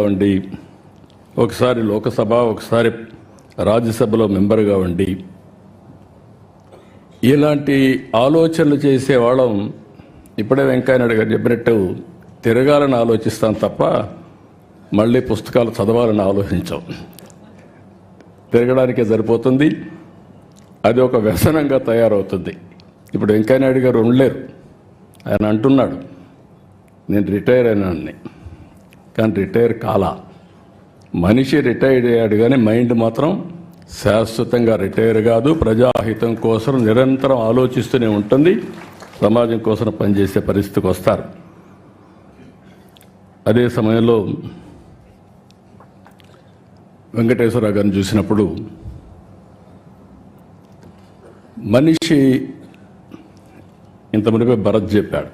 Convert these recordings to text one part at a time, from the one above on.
ఉండి, ఒకసారి లోకసభ, ఒకసారి రాజ్యసభలో మెంబర్గా ఉండి ఇలాంటి ఆలోచనలు చేసేవాళ్ళం ఇప్పుడే వెంకయ్యనాయుడు గారు చెప్పినట్టు తిరగాలని ఆలోచిస్తాం తప్ప మళ్ళీ పుస్తకాలు చదవాలని ఆలోచించాం. తిరగడానికే సరిపోతుంది. అది ఒక వ్యసనంగా తయారవుతుంది. ఇప్పుడు వెంకయ్యనాయుడు గారు ఉండలేరు. ఆయన అంటున్నాడు నేను రిటైర్ అయినాన్ని, కానీ రిటైర్ కాలా. మనిషి రిటైర్ అయ్యాడు కానీ మైండ్ మాత్రం శాశ్వతంగా రిటైర్ కాదు. ప్రజాహితం కోసం నిరంతరం ఆలోచిస్తూనే ఉంటుంది. సమాజం కోసం పనిచేసే పరిస్థితికి వస్తారు. అదే సమయంలో వెంకటేశ్వరరావు గారిని చూసినప్పుడు మనిషి ఇంత మునిపే భరత్ చెప్పాడు.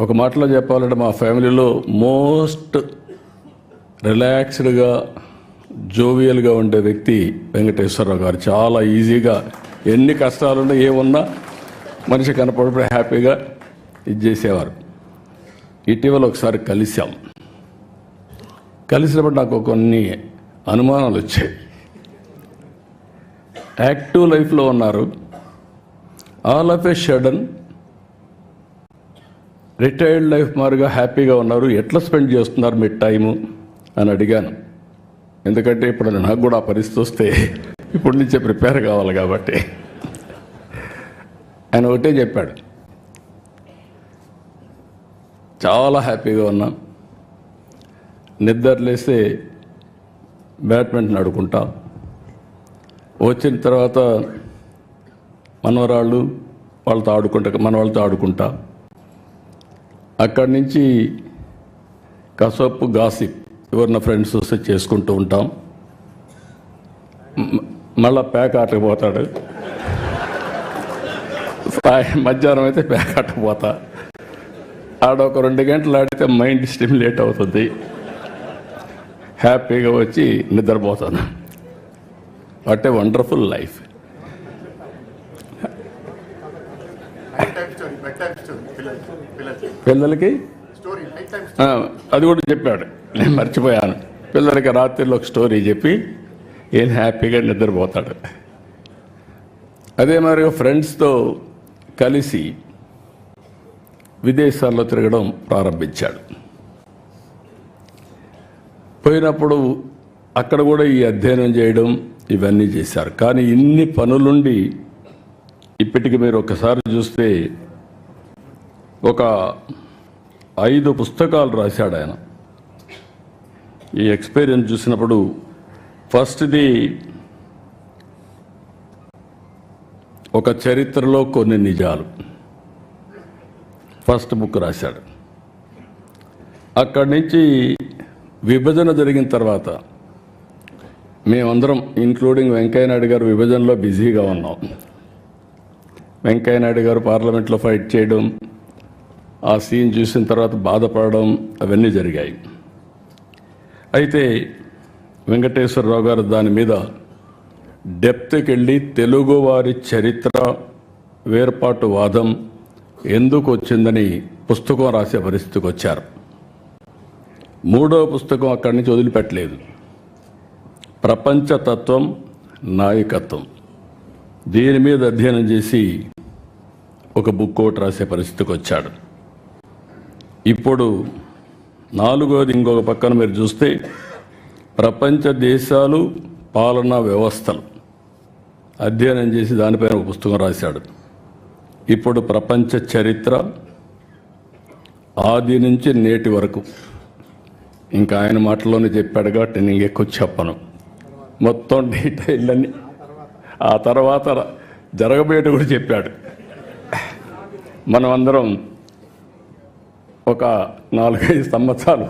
ఒక మాటలో చెప్పాలంటే మా ఫ్యామిలీలో మోస్ట్ రిలాక్స్డ్గా జోవియల్గా ఉండే వ్యక్తి వెంకటేశ్వరరావు గారు. చాలా ఈజీగా ఎన్ని కష్టాలున్నా ఏమున్నా మనిషి కనపడినప్పుడు హ్యాపీగా ఇది చేసేవారు. ఇటీవల ఒకసారి కలిసినప్పుడు నాకు కొన్ని అనుమానాలు వచ్చాయి. యాక్టివ్ లైఫ్లో ఉన్నారు, all of A sudden retired life మారుగా హ్యాపీగా ఉన్నారు. ఎట్లా స్పెండ్ చేస్తున్నారు మీ టైము అని అడిగాను. ఎందుకంటే ఇప్పుడు నాకు కూడా ఆ పరిస్థితి వస్తే ఇప్పటి నుంచే ప్రిపేర్ కావాలి కాబట్టి. ఆయన ఒకటే చెప్పాడు, చాలా హ్యాపీగా ఉన్నా, నిద్రలేస్తే బ్యాడ్మింటన్ ఆడుకుంటా, వచ్చిన తర్వాత మనవరాళ్ళు వాళ్ళతో ఆడుకుంటా, అక్కడి నుంచి కసపు గాసిప్ ఎవరిన ఫ్రెండ్స్ వస్తే చేసుకుంటూ ఉంటాం. మళ్ళా ప్యాక్ ఆటకు పోతాడు. మధ్యాహ్నం అయితే ప్యాక్ ఆటకు పోతా. ఆడ ఒక 2 గంటలు ఆడితే మైండ్ స్టిమ్యులేట్ అవుతుంది. హ్యాపీగా వచ్చి నిద్రపోతాను. What a wonderful life. పిల్లలకి అది కూడా చెప్పాడు, నేను మర్చిపోయాను. పిల్లలకి రాత్రిలో ఒక స్టోరీ చెప్పి ఏం హ్యాపీగా నిద్రపోతాడు. అదే మరి ఫ్రెండ్స్తో కలిసి విదేశాల్లో తిరగడం ప్రారంభించాడు. పోయినప్పుడు అక్కడ కూడా ఈ అధ్యయనం చేయడం ఇవన్నీ చేశారు. కానీ ఇన్ని పనులుండి ఇప్పటికి మీరు ఒకసారి చూస్తే ఒక 5 పుస్తకాలు రాశాడు ఆయన. ఈ ఎక్స్పీరియన్స్ చూసినప్పుడు ఫస్ట్ది ఒక చరిత్రలో కొన్ని నిజాలు, ఫస్ట్ బుక్ రాశాడు. అక్కడి నుంచి విభజన జరిగిన తర్వాత మేమందరం ఇంక్లూడింగ్ వెంకయ్యనాయుడు గారు విభజనలో బిజీగా ఉన్నాం. వెంకయ్యనాయుడు గారు పార్లమెంట్లో ఫైట్ చేయడం, ఆ సీన్ చూసిన తర్వాత బాధపడడం అవన్నీ జరిగాయి. అయితే వెంకటేశ్వరరావు గారు దాని మీద డెప్త్కి వెళ్ళి తెలుగువారి చరిత్ర, వేర్పాటు వాదం ఎందుకు వచ్చిందని పుస్తకం రాసే పరిస్థితికి వచ్చారు. 3వ పుస్తకం అక్కడి నుంచి వదిలిపెట్టలేదు. ప్రపంచతత్వం, నాయకత్వం, దీని మీద అధ్యయనం చేసి ఒక బుక్ ఒకటి రాసే పరిస్థితికి వచ్చాడు. ఇప్పుడు 4వది ఇంకొక పక్కన మీరు చూస్తే ప్రపంచ దేశాలు, పాలనా వ్యవస్థలు అధ్యయనం చేసి దానిపైన ఒక పుస్తకం రాశాడు. ఇప్పుడు ప్రపంచ చరిత్ర ఆది నుంచి నేటి వరకు, ఇంకా ఆయన మాటల్లోనే చెప్పాడు కాబట్టి నేను ఎక్కువ చెప్పను, మొత్తం డీటెయిల్ అన్ని ఆ తర్వాత జరగబోయేట కూడా చెప్పాడు. మనం అందరం ఒక 4-5 సంవత్సరాలు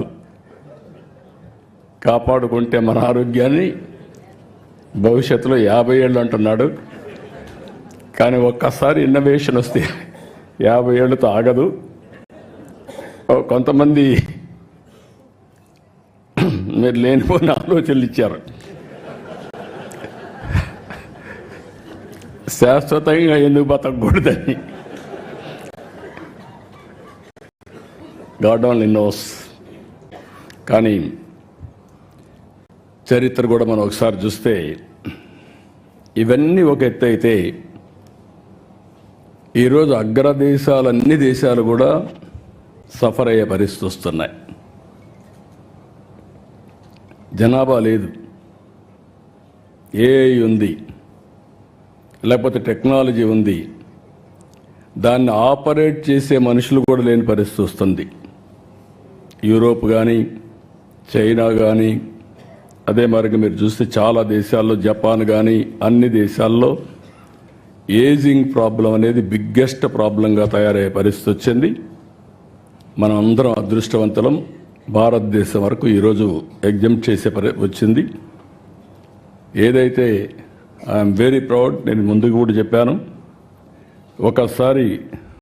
కాపాడుకుంటే మన ఆరోగ్యాన్ని భవిష్యత్తులో 50 ఏళ్ళు అంటున్నాడు. కానీ ఒక్కసారి ఇన్నోవేషన్ వస్తే 50 ఏళ్ళతో ఆగదు. కొంతమంది మీరు లేనిపోయిన ఆలోచనలు ఇచ్చారు. శాశ్వతంగా ఎందుకు బతకూడదని. God only knows. కానీ చరిత్ర కూడా మనం ఒకసారి చూస్తే ఇవన్నీ ఒక ఎత్తు అయితే ఈరోజు అగ్రదేశాలు అన్ని దేశాలు కూడా సఫర్ అయ్యే పరిస్థితి వస్తున్నాయి. జనాభా లేదు, ఏఐ ఉంది, లేకపోతే టెక్నాలజీ ఉంది, దాన్ని ఆపరేట్ చేసే మనుషులు కూడా లేని పరిస్థితి వస్తుంది. యూరోప్ కానీ చైనా కానీ అదే మరిగా మీరు చూస్తే చాలా దేశాల్లో, జపాన్ కానీ అన్ని దేశాల్లో ఏజింగ్ ప్రాబ్లం అనేది బిగ్గెస్ట్ ప్రాబ్లంగా తయారయ్యే పరిస్థితి వచ్చింది. మనం అందరం అదృష్టవంతులం, భారతదేశం వరకు ఈరోజు ఎగ్జామ్ చేసే వచ్చింది. ఏదైతే ఐఎమ్ వెరీ ప్రౌడ్, నేను ముందుకు కూడా చెప్పాను, ఒకసారి